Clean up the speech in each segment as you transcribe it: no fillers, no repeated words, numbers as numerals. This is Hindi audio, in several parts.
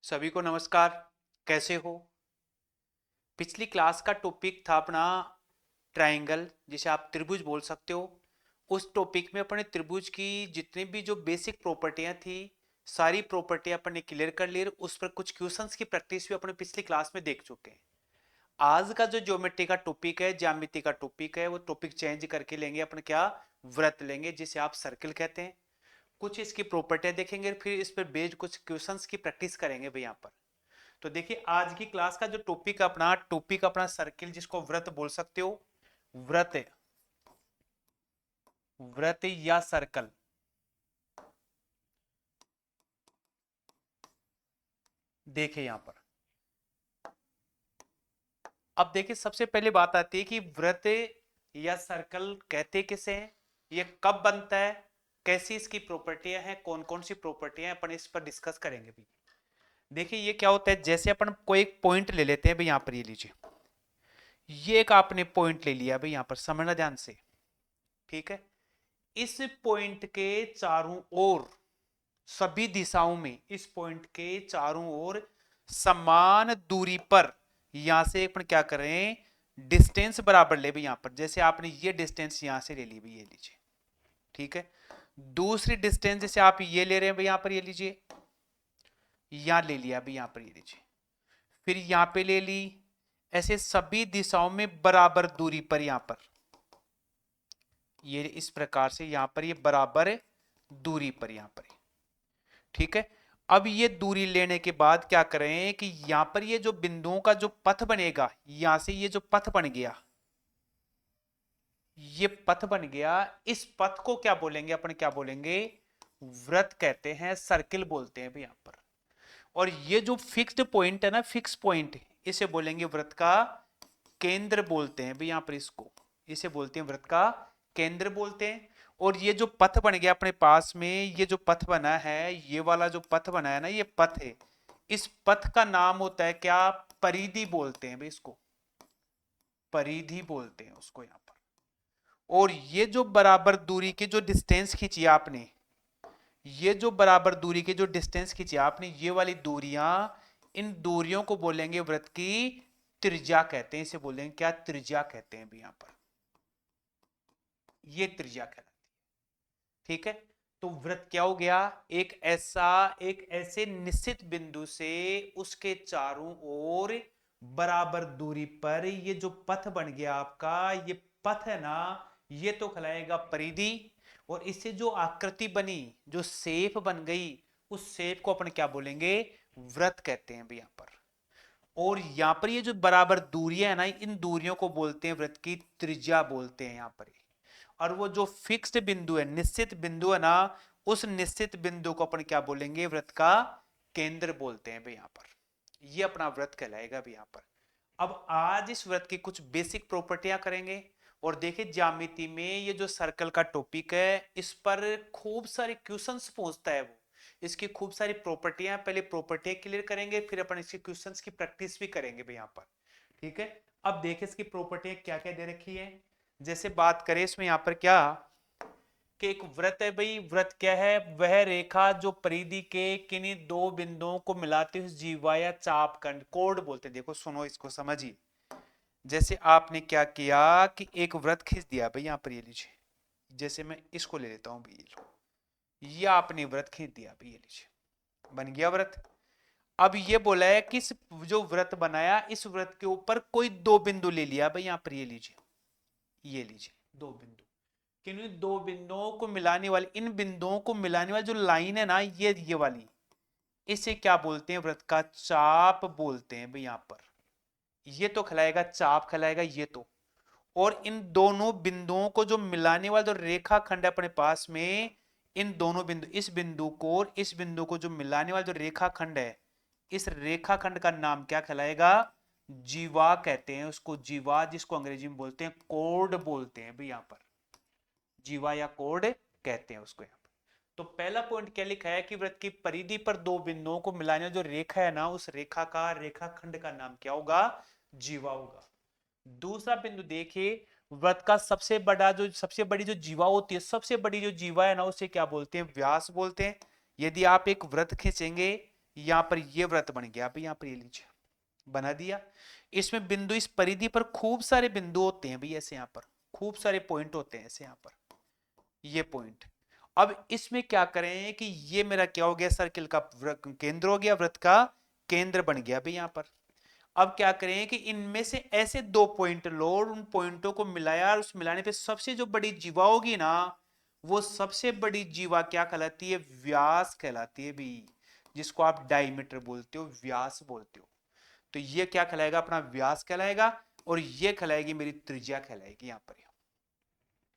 सभी को नमस्कार। कैसे हो? पिछली क्लास का टॉपिक था अपना ट्रायंगल, जिसे आप त्रिभुज बोल सकते हो। उस टॉपिक में अपने त्रिभुज की जितनी भी जो बेसिक प्रॉपर्टियां थी, सारी प्रॉपर्टियां अपन ने क्लियर कर ली। उस पर कुछ क्वेश्चंस की प्रैक्टिस भी अपने पिछली क्लास में देख चुके हैं। आज का जो ज्योमेट्री का टॉपिक है, ज्यामिति का टॉपिक है, वो टॉपिक चेंज करके लेंगे अपन। क्या? वृत्त लेंगे, जिसे आप सर्किल कहते हैं। कुछ इसकी प्रॉपर्टियां देखेंगे, फिर इस पर बेस्ड कुछ क्वेश्चंस की प्रैक्टिस करेंगे भाई यहाँ पर। तो देखिए, आज की क्लास का जो टॉपिक अपना सर्किल, जिसको वृत्त बोल सकते हो। वृत्त, वृत्त या सर्कल। देखिए यहां पर, अब देखिए सबसे पहले बात आती है कि वृत्त या सर्कल कहते किसे हैं, ये कब बनता है, कैसी इसकी प्रॉपर्टियां हैं, कौन कौन सी प्रॉपर्टियां हैं, अपन इस पर डिस्कस करेंगे भी। देखिए ये क्या होता है, जैसे अपन कोई एक पॉइंट ले लेते हैं भाई, यहां पर ये लीजिए। ये एक आपने पॉइंट ले लिया भाई, यहां पर समझना ध्यान से। ठीक है। इस पॉइंट के चारों ओर, सभी दिशाओं में, इस पॉइंट के चारों ओर समान दूरी पर, यहां से अपन क्या करें, डिस्टेंस बराबर ले भी। यहां पर जैसे आपने ये डिस्टेंस यहां से ले ली भी, ये लीजिए। ठीक है। दूसरी डिस्टेंस जैसे आप ये ले रहे हैं भाई, यहां पर ये लीजिए। यहां ले लिया भी, यहां पर ये लीजिए। फिर यहां पे ले ली। ऐसे सभी दिशाओं में बराबर दूरी पर, यहां पर ये इस प्रकार से, यहां पर ये बराबर दूरी पर, यहां पर। ठीक है। अब ये दूरी लेने के बाद क्या करें कि यहां पर ये जो बिंदुओं का जो पथ बनेगा, यहां से ये जो पथ बन गया, ये पथ बन गया, इस पथ को क्या बोलेंगे अपन, क्या बोलेंगे, वृत्त कहते हैं, सर्किल बोलते हैं भी यहां पर। और ये जो फिक्स्ड पॉइंट है ना, फिक्स पॉइंट, इसे बोलेंगे वृत्त का केंद्र बोलते हैं भी यहां पर। इसको, इसे बोलते हैं वृत्त का केंद्र बोलते हैं। और ये जो पथ बन गया अपने पास में, ये जो पथ बना है, ये वाला जो पथ बना है ना, ये पथ है। इस पथ का नाम होता है क्या, परिधि बोलते हैं भाई इसको। परिधि बोलते हैं उसको यहां पर। और ये जो बराबर दूरी की जो डिस्टेंस खींची आपने, ये जो बराबर दूरी की जो डिस्टेंस खींची आपने, ये वाली दूरियां, इन दूरियों को बोलेंगे वृत्त की त्रिज्या कहते हैं। इसे बोलेंगे क्या, त्रिज्या कहते हैं भी यहां पर। ये त्रिज्या कहलाती है। ठीक है। तो वृत्त क्या हो गया, एक ऐसे निश्चित बिंदु से उसके चारों ओर बराबर दूरी पर ये जो पथ बन गया आपका, ये पथ है ना, ये तो कहलाएगा परिधि। और इससे जो आकृति बनी, जो शेप बन गई, उस शेप को अपन क्या बोलेंगे, वृत्त कहते हैं भी यहां पर। और यहां पर ये जो बराबर दूरियां है ना, इन दूरियों को बोलते हैं वृत्त की त्रिज्या बोलते हैं यहां पर। और वो जो फिक्स्ड बिंदु है, निश्चित बिंदु है ना, उस निश्चित बिंदु को अपन क्या बोलेंगे, वृत्त का केंद्र बोलते हैं भाई यहां पर। ये अपना वृत्त कहलाएगा भी यहां पर। अब आज इस वृत्त की कुछ बेसिक प्रॉपर्टियां करेंगे। और देखिए, ज्यामिति में ये जो सर्कल का टॉपिक है, इस पर खूब सारे क्वेश्चंस पूछता है वो। इसकी खूब सारी प्रॉपर्टियां, पहले प्रॉपर्टियां क्लियर करेंगे, फिर अपन इसके क्वेश्चंस की प्रैक्टिस भी करेंगे भाई यहाँ पर। ठीक है। अब देखिए इसकी प्रॉपर्टियां क्या क्या दे रखी है। जैसे बात करें इसमें यहाँ पर क्या, कि एक वृत्त है भाई। वृत्त क्या है, वह रेखा जो परिधि के किन्हीं दो बिंदुओं को मिलाती हुई जीवा या चाप खंड, कोड बोलते हैं। देखो सुनो, इसको समझिए। जैसे आपने क्या किया कि एक वृत्त खींच दिया भाई, यहां पर ये लीजिए। जैसे मैं इसको ले लेता हूं भाई, ये लो, ये आपने वृत्त खींच दिया भाई, ये लीजिए, बन गया वृत्त। अब ये बोला है कि जो वृत्त बनाया, इस वृत्त के ऊपर कोई दो बिंदु ले लिया भाई, यहां पर ये लीजिए, ये लीजिए दो बिंदु। किन दो बिंदुओं को मिलाने वाली, इन बिंदुओं को मिलाने वाली जो लाइन है ना, ये वाली, इसे क्या बोलते हैं, वृत्त का चाप बोलते हैं भाई यहां पर। ये तो कहलाएगा चाप, कहलाएगा ये तो। और इन दोनों बिंदुओं को जो मिलाने वाला जो रेखाखंड है अपने पास में, इन दोनों बिंदु, इस बिंदु को और इस बिंदु को जो मिलाने वाला जो रेखाखंड है, इस रेखाखंड का नाम क्या कहलाएगा, जीवा कहते हैं उसको। जीवा, जिसको अंग्रेजी में बोलते हैं कोड बोलते हैं भाई यहाँ पर। जीवा या कोड कहते हैं उसको यहाँ पर। तो पहला पॉइंट क्या लिखा है कि वृत्त की परिधि पर दो बिंदुओं को मिलाने जो रेखा है ना, उस रेखा का, रेखाखंड का नाम क्या होगा, जीवा होगा। दूसरा बिंदु देखिए, वृत्त का सबसे बड़ी जो जीवा होती है, सबसे बड़ी जो जीवा है ना, उसे क्या बोलते हैं, व्यास बोलते हैं। यदि आप एक वृत्त खींचेंगे, यहां पर ये वृत्त बन गया। अभी यहां पर ये लीजिए, बना दिया। इसमें बिंदु, इस परिधि पर खूब सारे बिंदु होते हैं भाई, ऐसे यहां पर खूब सारे पॉइंट होते हैं ऐसे यहां पर, ये पॉइंट। अब इसमें क्या करें कि ये मेरा क्या हो गया, सर्किल का केंद्र हो गया, वृत्त का केंद्र बन गया भाई यहां पर। अब क्या करें कि इनमें से ऐसे दो पॉइंट लो, उन पॉइंटों को मिलाया, और उस मिलाने पे सबसे जो बड़ी जीवा होगी ना, वो सबसे बड़ी जीवा क्या कहलाती है, व्यास कहलाती है भी, जिसको आप डायमीटर बोलते हो, व्यास बोलते हो। तो ये क्या कहलाएगा, अपना व्यास कहलाएगा, और ये कहलाएगी मेरी त्रिज्या कहलाएगी यहां पर।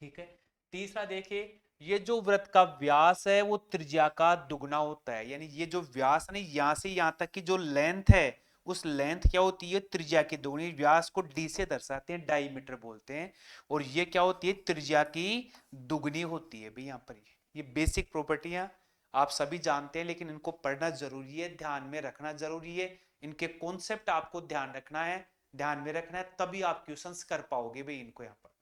ठीक है। तीसरा देखिए, ये जो वृत्त का व्यास है वो त्रिज्या का दुगना होता है, यानी ये जो व्यास है ना, यहां से यहां तक की जो लेंथ है, उस लेंथ क्या होती है, त्रिज्या की दुगनी। व्यास को डी से दर्शाते हैं, डायमीटर बोलते हैं, और ये क्या होती है, त्रिज्या की दुगनी होती है भाई यहां पर। ये बेसिक प्रॉपर्टियां आप सभी जानते हैं, लेकिन इनको पढ़ना जरूरी है, ध्यान में रखना जरूरी है। इनके कॉन्सेप्ट आपको ध्यान रखना है, ध्यान में रखना है, तभी आप क्वेश्चंस कर पाओगे भाई इनको यहाँ पर।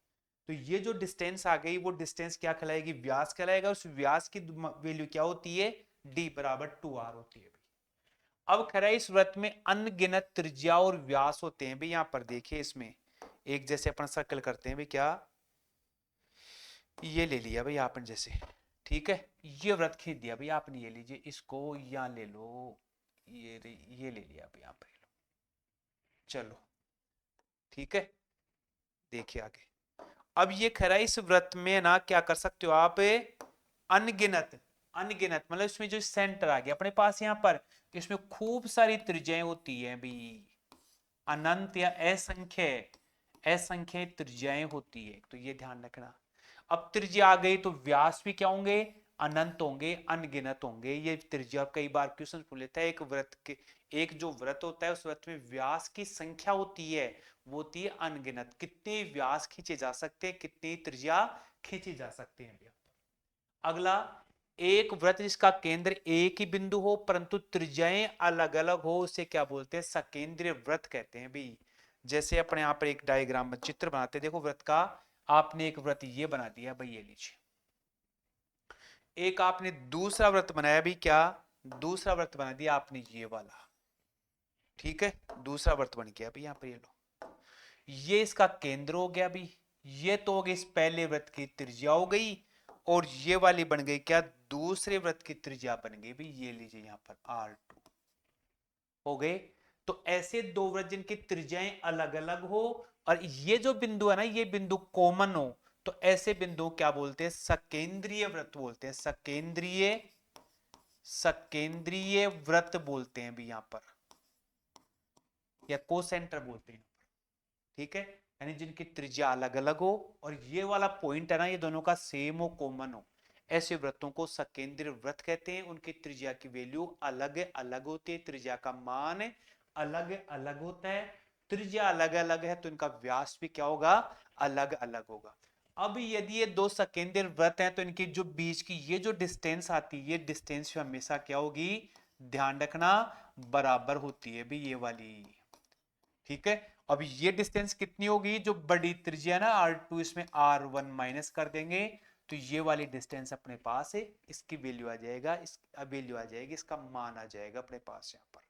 तो ये जो डिस्टेंस आ गई, वो डिस्टेंस क्या कहलाएगी, व्यास कहलाएगा। उस व्यास की वैल्यू क्या होती है, d बराबर 2r होती है। अब खरा इस वृत्त में अनगिनत त्रिज्या और व्यास होते हैं भाई यहां पर। देखिए इसमें एक जैसे अपन सर्कल करते हैं भाई, क्या ये ले लिया भाई आपने जैसे, ठीक है, ये वृत्त खींच दिया भाई आपने, ये लीजिए, इसको यहां ले लो, ये ले लिया भाई यहां पर, चलो ठीक है। देखिए आगे, अब ये खरा इस वृत्त में ना क्या कर सकते हो आप, अनगिनत, अनगिनत मतलब इसमें जो सेंटर आ गया अपने पास यहां पर, इसमें खूब सारी त्रिज्याएं होती हैं भी, अनंत या असंख्य, असंख्य त्रिज्याएं होती है, तो ये ध्यान रखना। अब त्रिज्या आ गई तो व्यास भी क्या होंगे, अनंत होंगे, अनगिनत होंगे ये त्रिज्या। कई बार क्वेश्चन पूछ लेता है, एक वृत्त के, एक जो वृत्त होता है उस वृत्त में व्यास की संख्या होती है, वो होती है अनगिनत। कितने व्यास खींचे जा सकते हैं, कितनी त्रिज्या खींची जा सकते हैं। अगला, एक वृत्त जिसका केंद्र एक ही बिंदु हो परंतु त्रिज्याएं अलग अलग हो, उसे क्या बोलते हैं, सकेंद्रीय वृत्त कहते हैं भी। जैसे अपने यहां पर एक डायग्राम में चित्र बनाते हैं, देखो वृत्त का, आपने एक वृत्त ये बना दिया भाई, ये लीजिए। एक आपने दूसरा वृत्त बनाया भी, क्या दूसरा वृत्त बना दिया आपने, ये वाला, ठीक है, दूसरा वृत्त बन गया भाई यहां पर, ये लो, ये इसका केंद्र हो गया भी। ये तो हो गई इस पहले वृत्त की त्रिज्या हो गई, और ये वाली बन गई क्या, दूसरे वृत्त की त्रिज्या बन गई भी, ये लीजिए यहां पर R2 हो गए। तो ऐसे दो वृत्त जिनकी त्रिज्याएं अलग अलग हो, और ये जो बिंदु है ना, ये बिंदु कॉमन हो, तो ऐसे बिंदु क्या बोलते हैं, सकेंद्रीय वृत्त बोलते हैं, सकेंद्रीय, सकेंद्रीय वृत्त बोलते हैं भी यहां पर, या कोसेंटर बोलते हैं, ठीक है। यानी जिनकी त्रिज्या अलग अलग हो, और ये वाला पॉइंट है ना, ये दोनों का सेम हो, कॉमन हो, ऐसे वृत्तों को सकेंद्रीय वृत्त कहते हैं। उनकी त्रिज्या की वैल्यू अलग अलग होती है, त्रिज्या का मान अलग अलग होता है। त्रिज्या अलग अलग है तो इनका व्यास भी क्या होगा, अलग अलग होगा। अब यदि ये दो सकेंद्रीय वृत्त हैं, तो इनकी जो बीच की ये जो डिस्टेंस आती है, ये डिस्टेंस हमेशा क्या होगी, ध्यान रखना, बराबर होती है भी, ये वाली, ठीक है। अब ये डिस्टेंस कितनी होगी, जो बड़ी त्रिज्या ना R2, इसमें R1 माइनस कर देंगे, तो ये वाली डिस्टेंस अपने पास है, इसकी वैल्यू आ जाएगा, इस वैल्यू आ जाएगी, इसका मान आ जाएगा अपने पास यहाँ पर।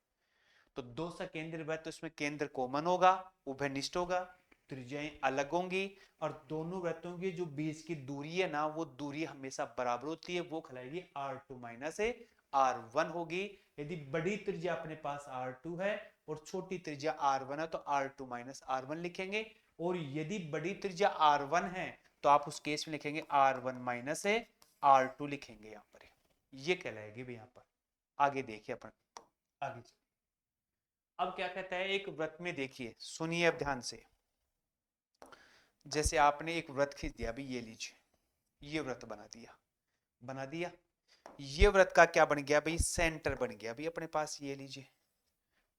तो दो सा केंद्र वृत्त, तो इसमें केंद्र कॉमन होगा, उभयनिष्ठ होगा, त्रिज्याएं अलग होंगी, और दोनों वृत्तों की जो बीच की दूरी है ना, वो दूरी हमेशा बराबर होती है, वो कहलाएगी R2 माइनस R1 होगी। यदि बड़ी त्रिज्या अपने पास R2 है और छोटी त्रिज्या R1 है, तो R2 माइनस R1 लिखेंगे। और यदि बड़ी त्रिज्या R1 है, तो आप उस केस में लिखेंगे R1 माइनस R2 लिखेंगे यहां पर, ये कहलाएगी भी यहां पर। आगे देखिए अपन, आगे अब क्या कहता है, एक वृत्त में देखिए, सुनिए अब ध्यान से, जैसे आपने एक वृत्त खींच दिया अभी, ये लीजिए, ये वृत्त बना दिया, बना दिया। ये वृत्त का क्या बन गया भाई, सेंटर बन गया भाई अपने पास, ये लीजिए,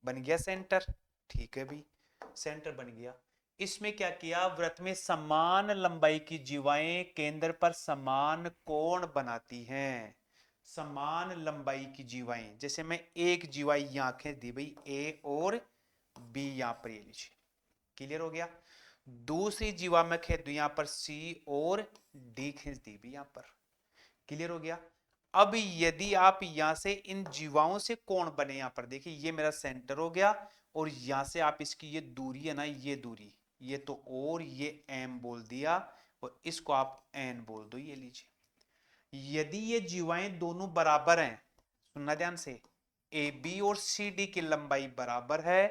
बन गया सेंटर, ठीक है भाई, सेंटर बन गया। इसमें क्या किया, वृत्त में समान लंबाई की जीवाएं केंद्र पर समान कोण बनाती हैं, समान लंबाई की जीवाएं। जैसे मैं एक जीवा यहां खींच दी भाई, ए और बी, यहां पर ये लीजिए, क्लियर हो गया। दूसरी जीवा में खींच दू यहां पर, सी और डी खींच दी भी यहां पर, क्लियर हो गया। अब यदि आप यहां से इन जीवाओं से कोण बने, यहां पर देखिए ये मेरा सेंटर हो गया, और यहां से आप इसकी ये दूरी है ना, ये दूरी, ये तो और ये m बोल दिया, और इसको आप n बोल दो, ये लीजिए। यदि ये जीवाएं दोनों बराबर हैं, सुनना ध्यान से, ए बी और सी डी की लंबाई बराबर है,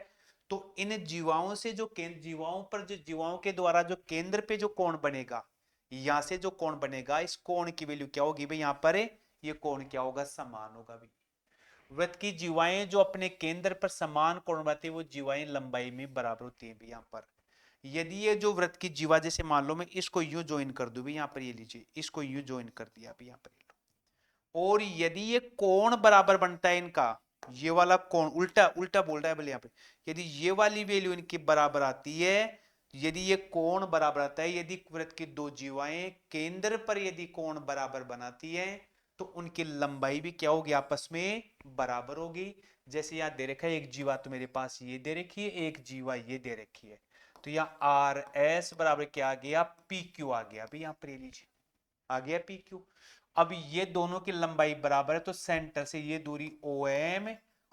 तो इन जीवाओं से जो केंद्र, जीवाओं पर जो जीवाओं के द्वारा जो केंद्र पे जो कोण बनेगा, यहां से जो कोण बनेगा, इस कोण की वैल्यू क्या होगी भाई, यहां पर ये कोण क्या होगा, समान होगा भाई। वृत्त की जीवाएं जो अपने केंद्र पर समान कोण बनाती है, वो जीवाएं लंबाई में बराबर होती है भी यहां पर। यदि ये जो वृत्त की जीवा, जैसे मान लो मैं इसको यूं ज्वाइन कर दूं भी यहां पर, ये लीजिए इसको यूं ज्वाइन कर दिया भी यहां पर, और यदि ये कोण बराबर बनता है इनका, ये वाला कोण उल्टा उल्टा बोल रहा है बोले यहाँ पे, यदि ये वाली वैल्यू इनकी बराबर आती है, यदि ये कोण बराबर आता है, यदि वृत्त की दो जीवाएं केंद्र पर यदि कोण बराबर बनाती हैं, तो उनकी लंबाई भी क्या होगी, आपस में बराबर होगी। जैसे यहां दे रखा है, एक जीवा तो मेरे पास ये दे रखी है, एक जीवा ये दे रखी है, तो यहाँ आर एस बराबर क्या आ गया, पी क्यू आ गया अभी, यहाँ पर ये लीजिए आ गया पी क्यू। अब ये दोनों की लंबाई बराबर है, तो सेंटर से ये दूरी ओ एम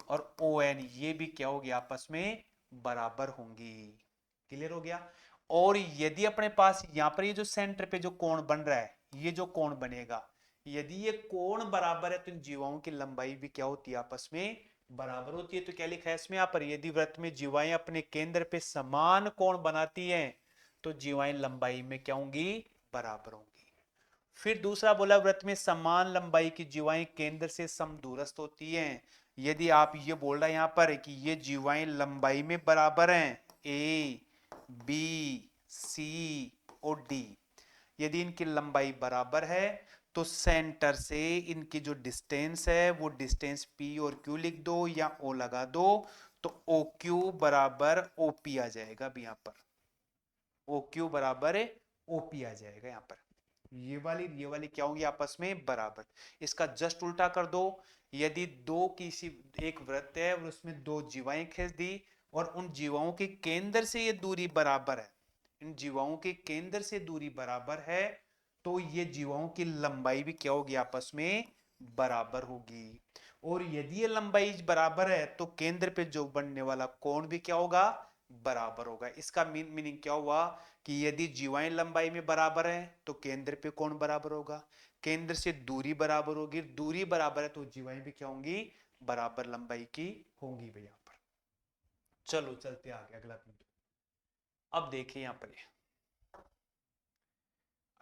और ओ एन ये भी क्या होगी, आपस में बराबर होंगी। क्लियर हो गया। और यदि अपने पास यहां पर ये जो सेंटर पे जो कोण बन रहा है, ये जो कोण बनेगा, यदि ये कोण बराबर है, तो इन जीवाओं की लंबाई भी क्या होती है, आपस में बराबर होती है। तो क्या लिखा है इसमें, यहां पर यदि वृत्त में जीवाएं अपने केंद्र पे समान कोण बनाती हैं, तो जीवाएं लंबाई में क्या होंगी, बराबर होंगी। फिर दूसरा बोला, वृत्त में समान लंबाई की जीवाएं केंद्र से समदूरस्थ होती हैं। यदि आप ये बोल रहे हैं यहां पर कि ये जीवाएं लंबाई में बराबर हैं, ए बी सी और डी, यदि इनकी लंबाई बराबर है, तो सेंटर से इनकी जो डिस्टेंस है, वो डिस्टेंस पी और क्यू लिख दो या ओ लगा दो, तो ओ क्यू बराबर ओ पी आ जाएगा अभी यहां पर, ओ क्यू बराबर ओ पी आ जाएगा यहां पर। ये वाली क्या होंगी, आपस में बराबर। इसका जस्ट उल्टा कर दो, यदि दो किसी एक वृत्त है और उसमें दो जीवाएं खींच दी, और उन जीवाओं के केंद्र से ये दूरी बराबर है, इन जीवाओं के केंद्र से दूरी बराबर है, तो ये जीवाओं की लंबाई भी क्या होगी, आपस में बराबर होगी। और यदि ये लंबाई बराबर है, तो केंद्र पे जो बनने वाला कोण भी क्या होगा, बराबर होगा। इसका मीनिंग क्या हुआ, कि यदि जीवाएं लंबाई में बराबर है, तो केंद्र पे कोण बराबर होगा, केंद्र से दूरी बराबर होगी, दूरी बराबर है, तो जीवाएं भी क्या होंगी, बराबर लंबाई की होंगी भैया यहां पर। चलो चलते आगे, अगला बिंदु। अब देखिए यहां पर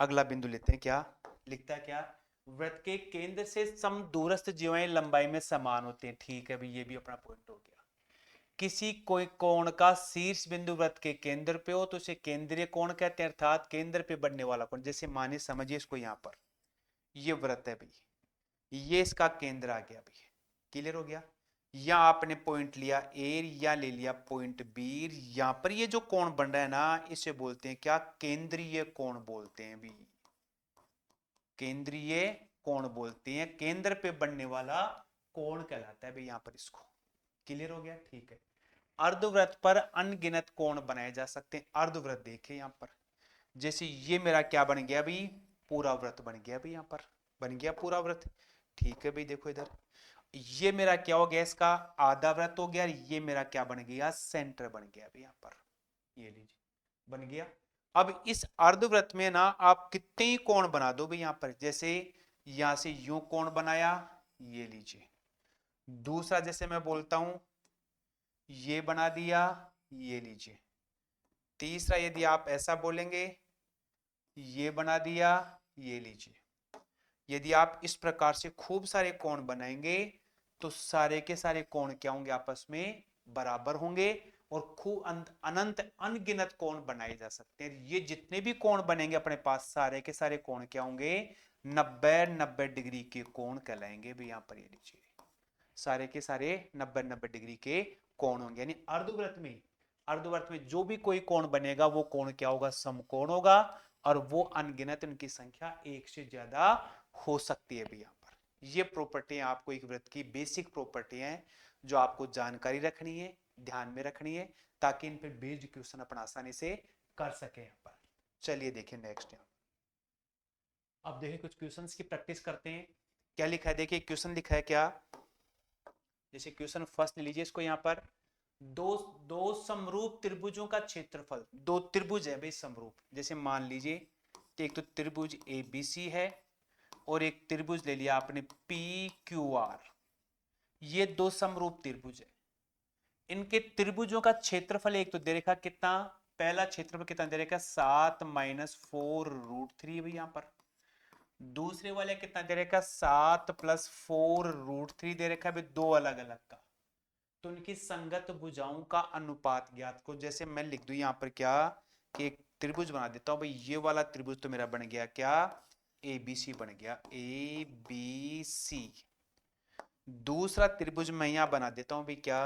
अगला बिंदु लेते हैं, क्या लिखता है, क्या वृत्त के केंद्र से समदूरस्थ जीवाएं लंबाई में समान होते हैं। ठीक है भाई, ये भी अपना पॉइंट हो गया। किसी कोई कोण का शीर्ष बिंदु वृत्त के केंद्र पे हो, तो उसे केंद्रीय कोण कहते हैं, अर्थात केंद्र पे बनने वाला कोण। जैसे मानिए, समझिए इसको, यहां पर ये वृत्त है भाई, ये इसका केंद्र आ गया भाई, क्लियर हो गया। या आपने पॉइंट लिया ए या ले लिया पॉइंट बी, यहां पर ये जो कोण बन रहा है ना, इसे बोलते हैं क्या, केंद्रीय कोण बोलते हैं भी, केंद्रीय कोण बोलते हैं, केंद्र पे बनने वाला कोण कहलाता है भाई यहां पर इसको। क्लियर हो गया, ठीक है। अर्धवृत्त पर अनगिनत कोण बनाए जा सकते हैं। अर्धवृत्त देखिए यहां पर, जैसे ये मेरा क्या बन गया भाई, पूरा वृत्त बन गया भाई, यहां पर बन गया पूरा वृत्त। ठीक है भाई, देखो इधर, ये मेरा क्या हो गया, इसका आधा वृत्त हो गया, ये मेरा क्या बन गया, सेंटर बन गया भाई यहां पर, ये लीजिए बन गया। अब इस अर्धवृत्त में ना आप कितने ही कोण बना दो भाई यहां पर, जैसे यहां से यूं कोण बनाया, ये लीजिए। दूसरा जैसे मैं बोलता हूं, ये बना दिया, ये लीजिए। तीसरा यदि आप ऐसा बोलेंगे, ये बना दिया, ये लीजिए। यदि आप इस प्रकार से खूब सारे कोण बनाएंगे, तो सारे के सारे कोण क्या होंगे, आपस में बराबर होंगे, और खूब अनंत अनगिनत कोण बनाए जा सकते हैं। ये जितने भी कोण बनेंगे अपने पास, सारे के सारे कोण क्या होंगे, 90-90 डिग्री के कोण कहलाएंगे भी यहां पर, ये लीजिए सारे के सारे 90-90 डिग्री के कोण होंगे। यानी अर्धवृत्त में जो भी कोई कोण बनेगा, वो कोण क्या होगा, समकोण होगा, और वो अनगिनत, उनकी संख्या एक से ज्यादा हो सकती है भी यहां पर। ये प्रॉपर्टी आपको एक वृत्त की बेसिक प्रॉपर्टी है, जो आपको जानकारी रखनी है, ध्यान में रखनी है, ताकि इन पर बेस्ड क्वेश्चन अपन आसानी से कर सके यहां पर। चलिए देखिए नेक्स्ट, अब देखिए कुछ क्वेश्चंस की प्रैक्टिस करते हैं। क्या लिखा है, देखिए क्वेश्चन लिखा है क्या, जैसे क्वेश्चन फर्स्ट ले लीजिए इसको, यहाँ पर दो दो समरूप त्रिभुजों का क्षेत्रफल, दो त्रिभुज है भाई समरूप, जैसे मान लीजिए कि एक तो त्रिभुज ए बी सी है और एक त्रिभुज ले लिया आपने पी क्यू आर, ये दो समरूप त्रिभुज है। इनके त्रिभुजों का क्षेत्रफल एक तो दे रखा कितना, पहला क्षेत्रफल कितना दे रखा 7 - 4 √3 भाई यहाँ पर, दूसरे वाले कितना दे रखा 7 + 4 √3 दे रखा है भाई, दो अलग अलग का। तो इनकी संगत भुजाओं का अनुपात ज्ञात को, जैसे मैं लिख दूं यहाँ पर क्या, कि एक त्रिभुज बना देता हूं भाई, ये वाला त्रिभुज तो मेरा बन गया क्या, ए बी सी बन गया, ए बी सी। दूसरा त्रिभुज मैं यहां बना देता हूं भाई क्या,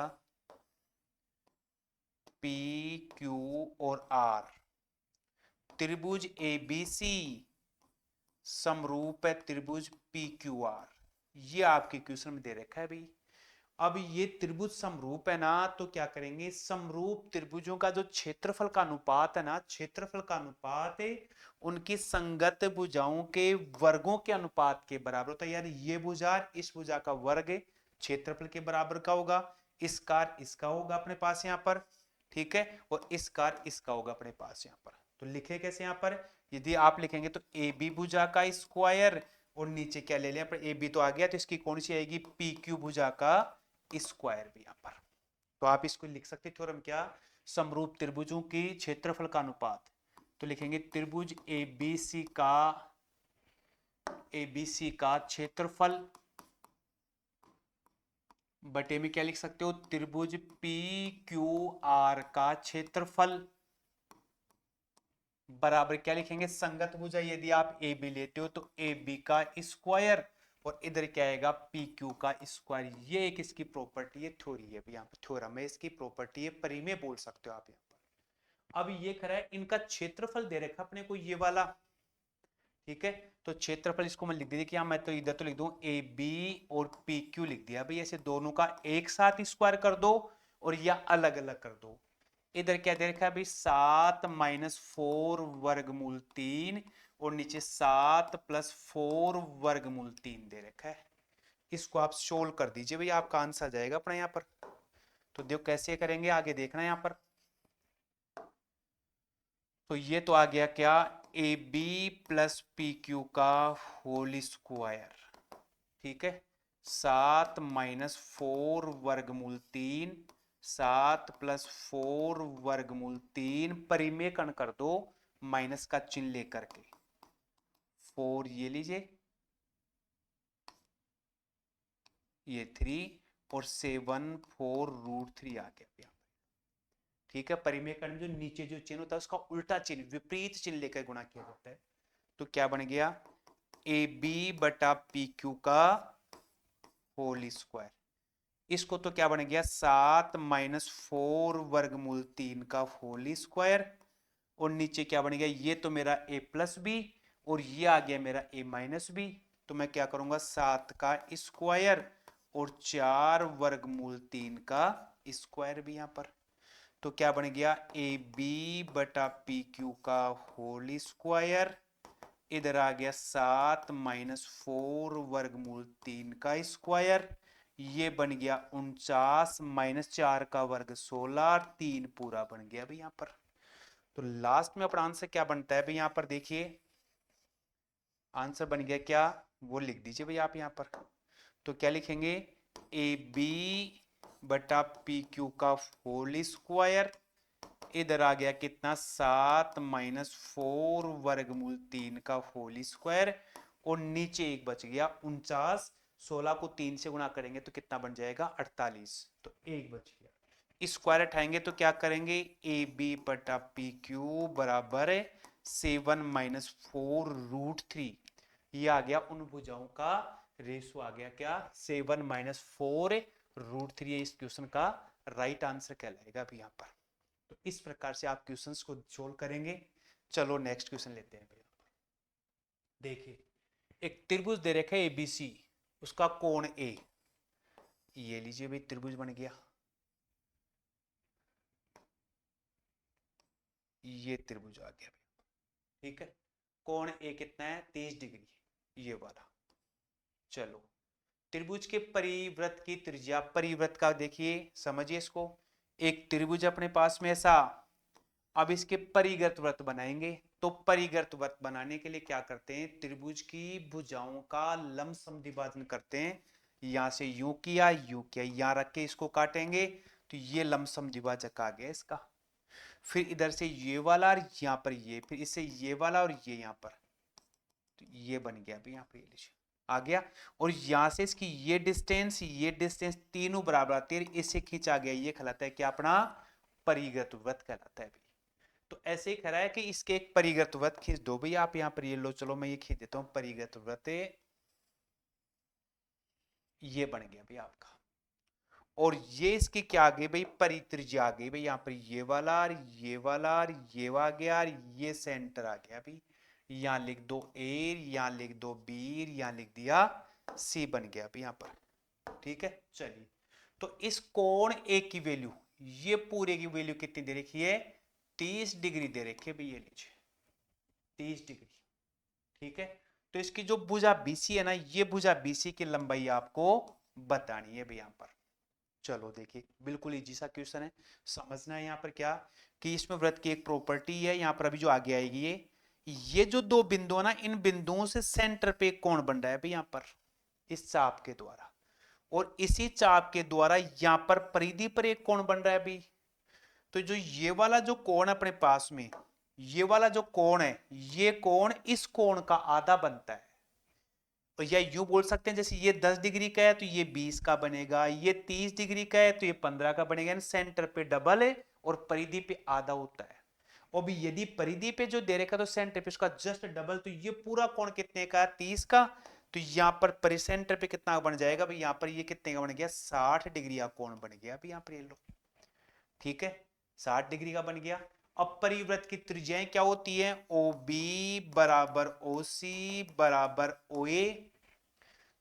पी क्यू और आर। त्रिभुज ए बी सी समरूप है त्रिभुज पी क्यू आर, ये आपके क्वेश्चन में दे रखा है भाई। अब ये त्रिभुज समरूप है ना, तो क्या करेंगे, समरूप त्रिभुजों का जो क्षेत्रफल का अनुपात है ना, क्षेत्रफल का अनुपात है उनकी संगत भुजाओं के वर्गों के अनुपात के बराबर होता है। यानी ये भुजा इस भुजा का वर्ग क्षेत्रफल के बराबर का होगा, इस कार इसका होगा अपने पास यहाँ पर, ठीक है, और इस कार इसका होगा अपने पास यहाँ पर। तो लिखे कैसे यहाँ पर, यदि आप लिखेंगे तो ए बी भुजा का स्क्वायर, और नीचे क्या ले लिया पर ए बी तो आ गया, तो इसकी कौन सी आएगी, पी क्यू भुजा का स्क्वायर भी यहाँ पर। तो आप इसको लिख सकते थ्योरम क्या, समरूप त्रिभुजों की क्षेत्रफल का अनुपात। तो लिखेंगे त्रिभुज एबीसी का क्षेत्रफल बटे में क्या लिख सकते हो, त्रिभुज पी क्यू आर का क्षेत्रफल बराबर क्या लिखेंगे, संगत भुजा यदि आप ए बी लेते हो तो ए बी का स्क्वायर, और इधर क्या आएगा पी क्यू का स्क्वायर। ये एक इसकी प्रॉपर्टी है, थ्योरी है, यहाँ पर थ्योरम है, इसकी प्रॉपर्टी है, परिमेय बोल सकते हो आप यहाँ पर। अब ये करा है, इनका क्षेत्रफल दे रखा अपने को ये वाला, ठीक है, तो क्षेत्रफल इसको मैं लिख दिया कि मैं तो इधर तो लिख दूं ए बी और पी क्यू लिख दिया भाई, ऐसे दोनों का एक साथ स्क्वायर कर दो और या अलग अलग कर दो। इधर क्या दे रखा है भाई 7 - 4 वर्गमूल 3, और नीचे 7 + 4 वर्गमूल 3 दे रखा है। इसको आप सोल्व कर दीजिए भाई, आपका आंसर जाएगा अपना यहाँ पर। तो देखो कैसे करेंगे, आगे देखना यहाँ पर। तो ये तो आ गया क्या, a b plus p q का होल स्क्वायर, ठीक है, 7 - 4 वर्गमूल 3, 7 + 4 वर्गमूल 3, परिमेय कण कर दो माइनस का चिन्ह लेकर के, 4 ये लीजिए, ये 3, और 7 / 4 √3 आ गया यहाँ, ठीक है। परिमेय कण में जो नीचे जो चिन्ह होता है उसका उल्टा चिन्ह, विपरीत चिन्ह लेकर गुणा किया जाता है। तो क्या बन गया, ए बी बटा पी क्यू का होल स्क्वायर, इसको तो क्या बन गया 7 - 4 वर्गमूल 3 का होल स्क्वायर, और नीचे क्या बन गया, ये तो मेरा a प्लस बी और ये आ गया मेरा a माइनस बी। तो मैं क्या करूंगा 7 का स्क्वायर और 4 वर्गमूल 3 का स्क्वायर भी यहां पर। तो क्या बन गया ए बी बटा पी क्यू का होल स्क्वायर, इधर आ गया 7 - 4 वर्गमूल 3 का स्क्वायर, ये बन गया 49 - 4 का वर्ग 16, 3 पूरा बन गया भाई यहाँ पर। तो लास्ट में अपना आंसर क्या बनता है भाई यहाँ पर, देखिए आंसर बन गया क्या, वो लिख दीजिए भाई आप यहाँ पर। तो क्या लिखेंगे, ए बी बटा पी क्यू का होल स्क्वायर, इधर आ गया कितना 7 - 4 वर्गमूल 3 का होल स्क्वायर, और नीचे एक बच गया 49, 16 को 3 से गुणा करेंगे तो कितना बन जाएगा 48, तो एक बच गया। स्क्वायर हटाएंगे तो क्या करेंगे, ए बी बटा पी क्यू बराबर 7 - 4 √3, ये आ गया उन भुजाओं का रेशो, आ गया क्या 7 - 4 √3, इस क्वेश्चन का राइट आंसर कहलाएगा अभी यहाँ पर। तो इस प्रकार से आप क्वेश्चंस को सोल्व करेंगे। चलो नेक्स्ट क्वेश्चन लेते हैं भैया। देखिए एक त्रिभुज दे रखा है एबीसी, उसका कोण ए, ये लीजिए भाई त्रिभुज बन गया, ये त्रिभुज आ गया भाई, ठीक है। कोण ए कितना है 30 डिग्री, ये वाला। चलो, त्रिभुज के परिवृत्त की त्रिज्या, परिवृत्त का देखिए, समझिए इसको। एक त्रिभुज अपने पास में ऐसा, अब इसके परिगत वृत्त बनाएंगे। तो परिगत वृत्त बनाने के लिए क्या करते हैं, त्रिभुज की भुजाओं का लंब समद्विभाजन करते हैं। यहां से यूं किया, यूं किया, यहां रख के इसको काटेंगे, तो ये लंब समद्विभाजक आ गया इसका। फिर इधर से ये वाला और यहां पर ये, फिर इससे ये वाला और ये यहां पर, तो ये बन गया अभी, यहां पर ये लीजिए आ गया। और यहां से इसकी ये डिस्टेंस तीनों बराबर आती है, इससे खींचा गया, ये कहलाता है क्या अपना परिगत वृत्त कहलाता है। तो ऐसे ही करा है कि इसके एक परिगत वृत्त खींच दो भैया आप यहां पर, ये लो, चलो मैं ये खींच देता हूं परिगत वृत्त, ये बन गया भैया आपका। और ये इसकी क्या आ गई भाई, परित्रिज्या आ गई भाई, यहां पर ये वाला और ये वाला और ये आ गया और ये सेंटर आ गया भाई। यहां लिख दो ए, यहां लिख दो बी, यहां लिख दिया सी, बन गया अभी यहां पर। ठीक है, चलिए। तो इस कोण ए की वैल्यू, ये पूरे की वैल्यू कितनी दे रखी है, 30 डिग्री दे रखी है भैया, लीजिए 30 डिग्री। ठीक है, तो इसकी जो भुजा बीसी है ना, ये भुजा बीसी की लंबाई आपको बतानी है भैया यहां पर। चलो देखिए, बिल्कुल इजी सा क्वेश्चन है, समझना है यहाँ पर क्या, कि इसमें वृत्त की एक प्रॉपर्टी है यहाँ पर, अभी जो आगे आएगी ये जो दो बिंदु है ना, इन बिंदुओं से सेंटर पे एक कोण बन रहा है भाई यहाँ पर, इस चाप के द्वारा। और इसी चाप के द्वारा यहाँ पर परिधि पर एक कोण बन रहा है अभी। तो जो ये वाला जो कोण अपने पास में, ये वाला जो कोण है, ये कोण इस कोण का आधा बनता है। तो या यूं बोल सकते हैं, जैसे ये 10 डिग्री का है तो ये 20 का बनेगा, ये 30 डिग्री का है तो ये 15 का बनेगा। सेंटर पे डबल है और परिधि पे आधा होता है। और भी यदि परिधि पे जो दे रखा तो सेंटर पे उसका जस्ट डबल, तो ये पूरा कोण कितने का, 30 का। तो यहां पर परिसेंटर पे कितना बन जाएगा भाई, यहां पर ये कितने का बन गया, 60 डिग्री का कोण बन गया अभी यहां पर, ये लो। ठीक है, 60 डिग्री का बन गया। अब परिवृत्त की त्रिज्याएं क्या होती है, ओ बी बराबर ओ सी बराबर ओ ए।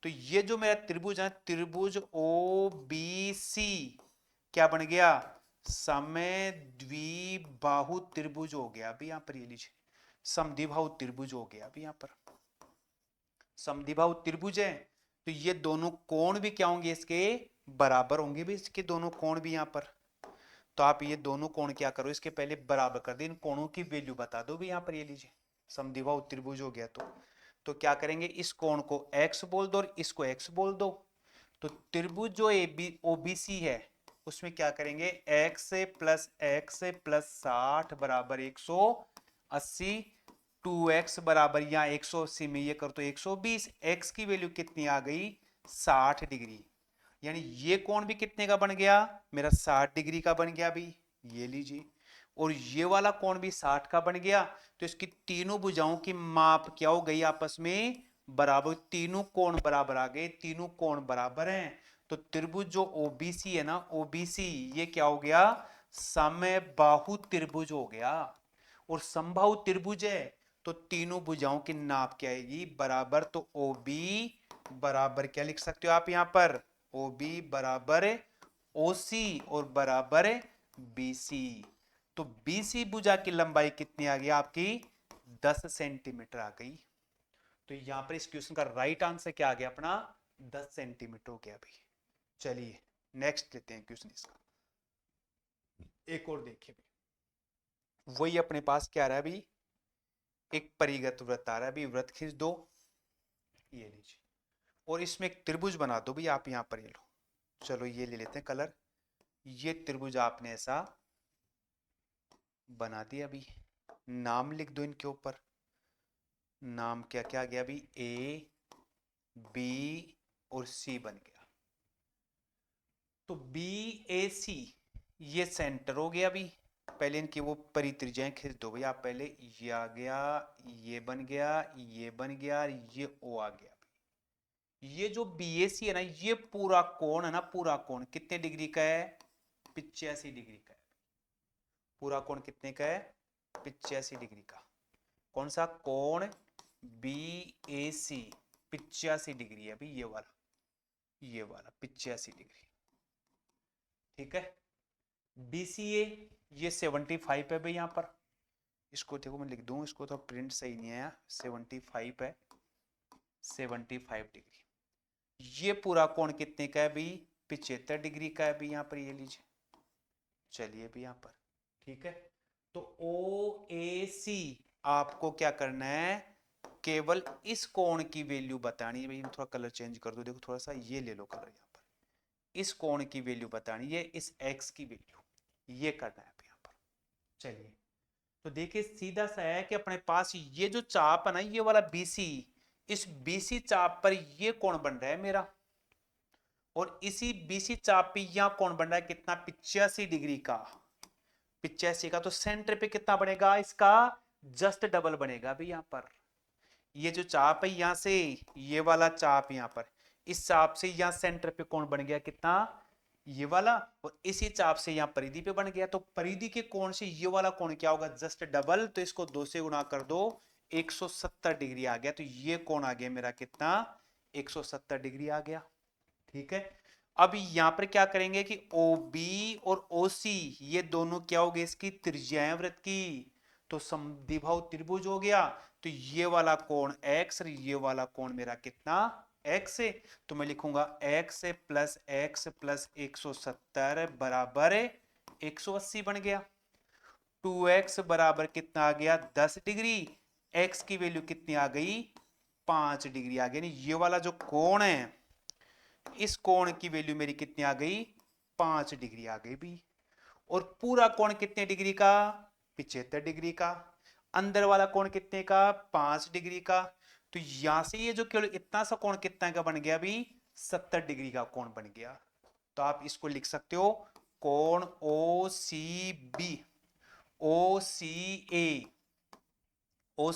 तो ये जो मेरा त्रिभुज है, त्रिभुज ओ बी सी क्या बन गया, समय द्विबाहु त्रिभुज हो गया अभी यहां पर, ये लीजिए समद्विबाहु त्रिभुज हो गया अभी यहां पर। समद्विबाहु त्रिभुज है तो ये दोनों कोण भी क्या होंगे, इसके बराबर होंगे भी, इसके दोनों कोण भी यहां पर। तो आप ये दोनों कोण क्या करो, इसके पहले बराबर कर दे, इन कोणों की वैल्यू बता दो भी यहां पर, ये लीजिए समद्विबाहु त्रिभुज हो गया। तो क्या करेंगे, इस कोण को x बोल दो और इसको x बोल दो। तो त्रिभुज जो A B O B C है, उसमें क्या करेंगे, x प्लस 60 बराबर 180, 2x बराबर, यहाँ 180 में ये कर तो 120, x की वैल्यू कितनी आ गई, 60 डिग्री। यानी ये कोण भी कितने का बन गया, मेरा 60 डिग्री का बन गया भी, ये लीजिए। और ये वाला कोण भी 60 का बन गया। तो इसकी तीनों भुजाओं की माप क्या हो गई आपस में बराबर, तीनों कोण बराबर आ गए, तीनों कोण बराबर हैं। तो त्रिभुज जो ओबीसी है ना, ओबीसी ये क्या हो गया, समबाहु त्रिभुज हो गया। और समबाहु त्रिभुज है तो तीनों भुजाओं की नाप क्या आएगी बराबर, तो ओ बी बराबर क्या लिख सकते हो आप यहां पर, ओ बी बराबर ओ सी और बराबर BC। तो BC भुजा की लंबाई कितनी आ गई आपकी, 10 सेंटीमीटर आ गई। तो यहां पर इस क्वेश्चन का राइट आंसर क्या आ गया अपना, 10 सेंटीमीटर हो गया भाई। चलिए नेक्स्ट लेते हैं क्वेश्चन इसका, एक और देखिए भाई, वही अपने पास क्या आ रहा है अभी, एक परिगत वृत्त आ रहा है अभी, वृत्त खींच दो, ये लीजिए। और इसमें एक त्रिभुज बना दो भी आप, यहां पर ये लो, चलो ये ले लेते हैं कलर। ये त्रिभुज आपने ऐसा बना दिया अभी, नाम लिख दो इनके ऊपर। नाम क्या क्या गया अभी, ए बी और सी बन गया। तो बी ए सी ये सेंटर हो गया अभी। पहले इनकी वो परित्रिज्याएं खींच दो भाई आप पहले, ये आ गया, ये बन गया, ये बन गया, ये ओ आ गया। ये जो BAC है ना, ये पूरा कोण है ना, पूरा कोण कितने डिग्री का है, 85 डिग्री का है। पूरा कोण कितने का है, 85 डिग्री का। कौन सा कोण, BAC 85 डिग्री है अभी, ये वाला, ये वाला 85 डिग्री। ठीक है, BCA ये 75 है भाई यहां पर। इसको देखो मैं लिख दूं, इसको तो प्रिंट सही नहीं आया, 75 है, 75 डिग्री। ये पूरा कोण कितने का है भाई? 75 डिग्री का है भाई यहाँ पर, ये लीजिए। चलिए भी यहाँ पर, ठीक है। तो ओ ए सी आपको क्या करना है, केवल इस कोण की वैल्यू बतानी है भाई। थोड़ा कलर चेंज कर दो, देखो थोड़ा सा ये ले लो कलर यहाँ पर। इस कोण की वैल्यू बतानी है, इस एक्स की वैल्यू ये करना है यहाँ पर। चलिए, तो देखिए सीधा सा है कि अपने पास ये जो चाप है ना, ये वाला बीसी, इस बीसी चाप पर ये कोण बन रहा है मेरा, और इसी बीसी चाप पे यहां कोण बन रहा है कितना, 85 डिग्री का। 85 का, तो सेंटर पे कितना बनेगा इसका, जस्ट डबल बनेगा भाई यहाँ पर। ये जो चाप है यहां से, ये वाला चाप यहाँ पर, इस चाप से यहां सेंटर पे कोण बन गया कितना, ये वाला, और इसी चाप से यहां परिधि पे बन गया। तो परिधि के कोण से ये वाला कोण क्या होगा, जस्ट डबल। तो इसको 2 से गुणा कर दो, 170 डिग्री आ गया। तो ये कोण आ गया मेरा कितना, 170 डिग्री आ गया। ठीक है। अब यहां पर क्या करेंगे कि OB और OC ये दोनों क्या हो गए, इसकी त्रिज्याएं वृत्त की। तो समद्विबाहु त्रिभुज हो गया। तो ये वाला कोण x और ये वाला कोण मेरा कितना, x है। तो मैं लिखूंगा x प्लस 170 बराबर 180 बन गया। 2x बराबर कितना आ गया, 10 डिग्री। x की वैल्यू कितनी आ गई, 5 डिग्री आ गई। ये वाला जो कोण है, इस कोण की वैल्यू मेरी कितनी आ गई, 5 डिग्री आ गई भी। और पूरा कोण कितने डिग्री का, 75 डिग्री का। अंदर वाला कोण कितने का, 5 डिग्री का। तो यहां से ये जो केवल इतना सा कोण कितना का बन गया भी, 70 डिग्री का कोण बन गया। तो आप इसको लिख सकते हो, कोण ओ सी बी, ओ सी ए, ओ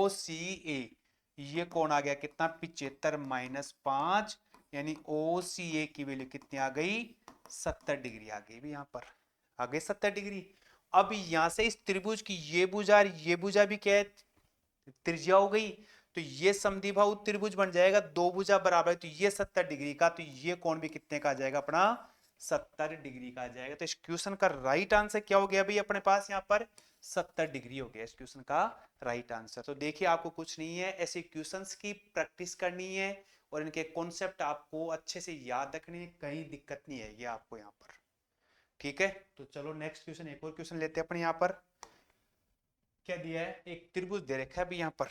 सी ए, ये कोण आ गया कितना, 75 माइनस 5, यानी ओ सी ए की वैल्यू कितनी आ गई, 70 डिग्री आ गई भी यहाँ पर, आ गई 70 डिग्री। अब यहां से इस त्रिभुज की ये भुजा और ये भुजा भी क्या है, त्रिज्या हो गई। तो ये समद्विबाहु त्रिभुज बन जाएगा, दो भुजा बराबर है, तो ये 70 डिग्री का, तो ये कोण भी कितने का आ जाएगा अपना, 70 डिग्री का आ जाएगा। तो इस क्वेश्चन का राइट आंसर क्या हो गया भाई अपने पास यहाँ पर, 70 डिग्री हो गया इस क्वेश्चन का राइट आंसर। तो देखिए आपको कुछ नहीं है, ऐसे क्वेश्चंस की प्रैक्टिस करनी है और इनके कॉन्सेप्ट आपको अच्छे से याद रखने है, कहीं दिक्कत नहीं है ये आपको यहाँ पर। ठीक है, तो चलो नेक्स्ट क्वेश्चन, एक और क्वेश्चन लेते हैं अपन यहाँ पर। क्या दिया है, एक त्रिभुज दे रखा है अभी यहाँ पर,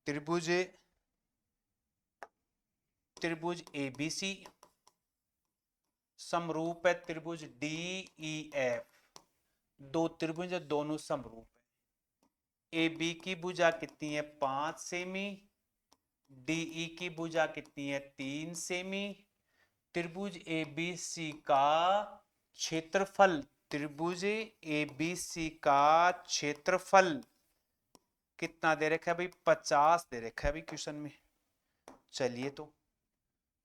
त्रिभुज त्रिभुज ABC समरूप है त्रिभुज DEF। दो त्रिभुज दोनों समरूप है। AB की भुजा कितनी है, 5 सेमी। DE की भुजा कितनी है, 3 सेमी। त्रिभुज ABC का क्षेत्रफल, त्रिभुज ABC का क्षेत्रफल कितना दे रखा है भाई, 50 दे रखा है भाई क्वेश्चन में। चलिए, तो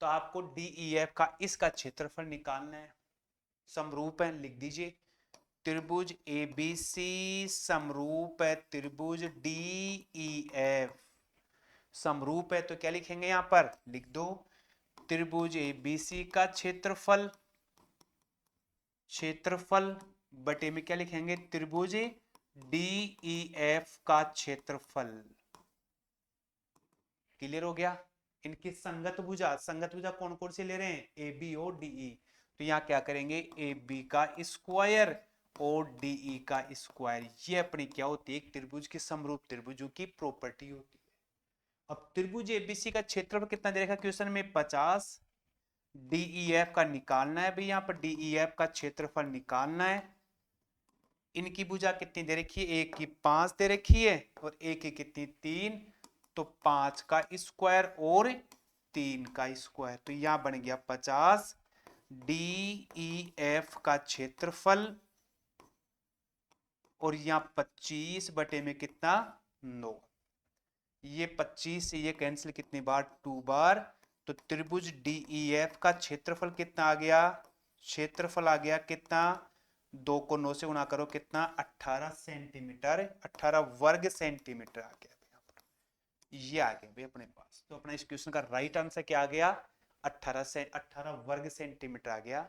आपको DEF का इसका क्षेत्रफल निकालना है। समरूप है, लिख दीजिए, त्रिभुज ABC समरूप है त्रिभुज DEF। समरूप है तो क्या लिखेंगे यहां पर, लिख दो, त्रिभुज ABC का क्षेत्रफल, क्षेत्रफल बटे में क्या लिखेंगे, त्रिभुज DEF का क्षेत्रफल। क्लियर हो गया। इनकी संगत भुजा कौन कौन से ले रहे हैं, ए बी और DE। तो यहाँ क्या करेंगे, ए बी का स्क्वायर और DE का स्क्वायर। ये अपनी क्या होती है, एक त्रिभुज की समरूप त्रिभुजों की प्रॉपर्टी होती है। अब त्रिभुज ABC का क्षेत्रफल कितना दे रखा क्वेश्चन में, 50। DEF का निकालना है भाई, यहाँ पर DEF का क्षेत्रफल निकालना है। इनकी भुजा कितनी दे रखी है, एक की 5 दे रखी है और एक की कितनी, 3। तो 5 का स्क्वायर और 3 का स्क्वायर, तो यहां बन गया 50। DEF का क्षेत्रफल और यहां 25 बटे में कितना, 9। ये 25 से ये कैंसिल कितनी बार, 2 बार। तो त्रिभुज DEF का क्षेत्रफल कितना आ गया, क्षेत्रफल आ गया कितना, 2 को 9 से गुणा करो कितना, 18 सेंटीमीटर, 18 वर्ग सेंटीमीटर आ गया यहाँ पर। ये आ गया भाई अपने पास। तो अपना इस क्वेश्चन का राइट आंसर क्या आ गया, 18 वर्ग सेंटीमीटर आ गया।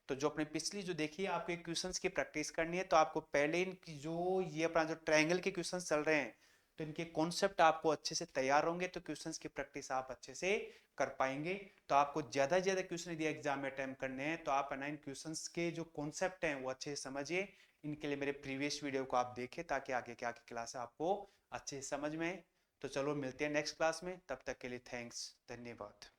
तो जो अपने पिछली जो देखिए आपको क्वेश्चंस की प्रैक्टिस करनी है, तो आपको पहले इनकी जो ये अपना जो ट्रायंगल के क्वेश्चंस चल रहे हैं, तो इनके कॉन्सेप्ट आपको अच्छे से तैयार होंगे तो क्वेश्चंस की प्रैक्टिस आप अच्छे से कर पाएंगे। तो आपको ज्यादा से ज्यादा क्वेश्चन यदि एग्जाम में अटेम्प्ट करने हैं तो आप इन क्वेश्चंस के जो कॉन्सेप्ट हैं वो अच्छे से समझिए। इनके लिए मेरे प्रीवियस वीडियो को आप देखें ताकि आगे के आगे क्लास आपको अच्छे से समझ में आए। तो चलो मिलते हैं नेक्स्ट क्लास में, तब तक के लिए थैंक्स, धन्यवाद।